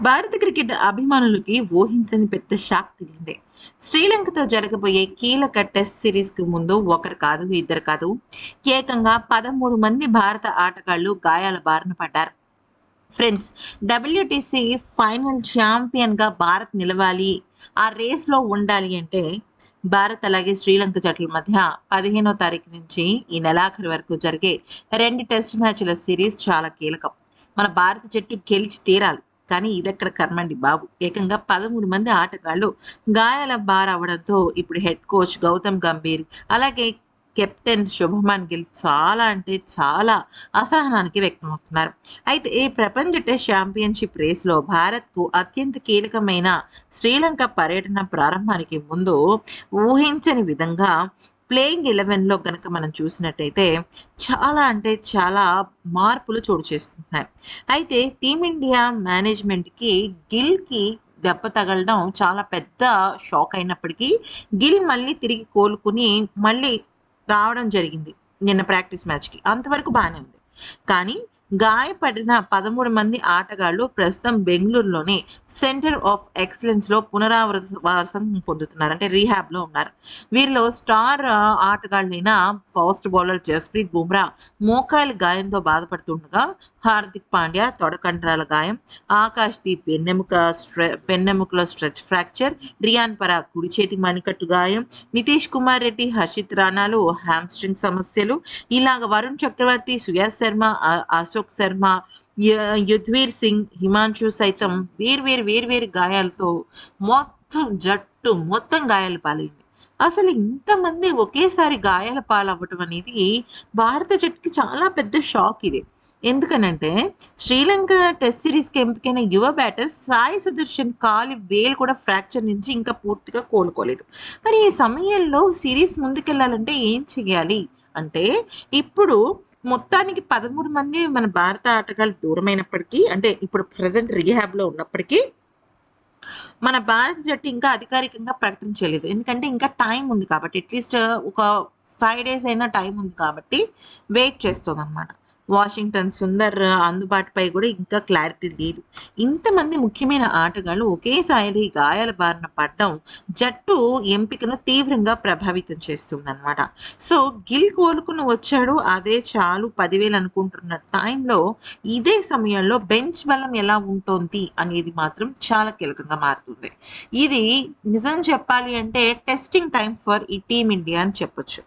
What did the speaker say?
భారత క్రికెట్ అభిమానులకి ఊహించని పెద్ద షాక్ తగిలింది. శ్రీలంకతో జరగబోయే కీలక టెస్ట్ సిరీస్ కు ముందు ఒకరు కాదు, ఇద్దరు కాదు, ఏకంగా 13 మంది భారత ఆటగాళ్లు గాయాల బారిన పడ్డారు. ఫ్రెండ్స్, డబ్ల్యూటీసీ ఫైనల్ ఛాంపియన్ గా భారత్ నిలవాలి, ఆ రేస్ లో ఉండాలి అంటే భారత్ అలాగే శ్రీలంక జట్ల మధ్య 15వ తారీఖు నుంచి ఈ నెలాఖరు వరకు జరిగే 2 టెస్ట్ మ్యాచ్ల సిరీస్ చాలా కీలకం. మన భారత జట్టు గెలిచి తీరాలి. కానీ ఇదెక్కడ కర్మండి బాబు! ఏకంగా 13 మంది ఆటగాళ్లు గాయాల బారవడంతో ఇప్పుడు హెడ్ కోచ్ గౌతమ్ గంభీర్ అలాగే కెప్టెన్ శుభమన్ గిల్ చాలా అంటే చాలా అసహనానికి వ్యక్తమవుతున్నారు. అయితే ఈ ప్రపంచ టెస్ట్ ఛాంపియన్షిప్ రేస్‌లో భారత్‌కు అత్యంత కీలకమైన శ్రీలంక పర్యటన ప్రారంభానికి ముందు ఊహించని విధంగా ప్లేయింగ్ 11లో గనక మనం చూసినట్టయితే చాలా అంటే చాలా మార్పులు చోటు చేసుకుంటున్నాయి. అయితే టీమిండియా మేనేజ్మెంట్‌కి గిల్‌కి దెబ్బ తగలడం చాలా పెద్ద షాక్ అయినప్పటికీ గిల్ మళ్ళీ తిరిగి కోలుకొని మళ్ళీ రావడం జరిగింది నిన్న ప్రాక్టీస్ మ్యాచ్‌కి. అంతవరకు బానే ఉంది. కానీ గాయపడిన 13 మంది ఆటగాళ్లు ప్రస్తుతం బెంగుళూరులోని సెంటర్ ఆఫ్ ఎక్సలెన్స్‌లో వాసం పొందుతున్నారు. అంటే రీహాబ్‌లో ఉన్నారు. వీరిలో స్టార్ ఆటగాళ్లైన ఫాస్ట్ బౌలర్ జస్ప్రీత్ బుమ్రా మోకాలి గాయంతో బాధపడుతుండగా, హార్దిక్ పాండ్యా తొడ కండరాల గాయం, ఆకాష్ దీప్ వెన్నెముకలో స్ట్రెచ్ ఫ్రాక్చర్, రియాన్ పరాగ్ కుడి చేతి మణికట్టు గాయం, నితీష్ కుమార్ రెడ్డి, హర్షిత్ రాణాలు హ్యామ్‌స్ట్రింగ్ సమస్యలు, ఇలాగ వరుణ్ చక్రవర్తి, సుయాష్ శర్మ, అశోక్ శర్మ, యుధ్వీర్ సింగ్, హిమాంశు సైతం వేర్వేరు గాయాలతో మొత్తం జట్టు మొత్తం గాయాల పాలైంది. అసలు ఇంతమంది ఒకేసారి గాయాల పాలవ్వటం అనేది భారత జట్టుకి చాలా పెద్ద షాక్ ఇది. ఎందుకనంటే శ్రీలంక టెస్ట్ సిరీస్‌కి ఎంపికైన యువ బ్యాటర్ సాయి సుదర్శన్ కాలి వేలు కూడా ఫ్రాక్చర్ నుంచి ఇంకా పూర్తిగా కోలుకోలేదు. మరి ఈ సమయంలో సిరీస్ ముందుకెళ్ళాలంటే ఏం చేయాలి? అంటే ఇప్పుడు మొత్తానికి 13 మంది మన భారత ఆటగాళ్ళు దూరమైనప్పటికీ, అంటే ఇప్పుడు ప్రెజెంట్ రీహాబ్‌లో ఉన్నప్పటికీ, మన భారత జట్టు ఇంకా అధికారికంగా ప్రకటించలేదు. ఎందుకంటే ఇంకా టైం ఉంది కాబట్టి. అట్‌లీస్ట్ ఒక 5 డేస్ అయినా టైం ఉంది కాబట్టి వెయిట్ చేస్తోందనమాట. వాషింగ్టన్ సుందర్ అందుబాటుపై కూడా ఇంకా క్లారిటీ లేదు. ఇంతమంది ముఖ్యమైన ఆటగాళ్ళు ఒకేసారి గాయాల బారిన పడడం జట్టు ఎంపికను తీవ్రంగా ప్రభావితం చేస్తుందనమాట. సో గిల్ కోలుకుని వచ్చాడు, అదే చాలు 10,000 అనుకుంటున్న టైంలో ఇదే సమయంలో బెంచ్ బలం ఎలా ఉంటోంది అనేది మాత్రం చాలా కీలకంగా మారుతుంది. ఇది నిజం చెప్పాలి అంటే టెస్టింగ్ టైమ్ ఫర్ ఈ టీమ్ ఇండియా అని చెప్పొచ్చు.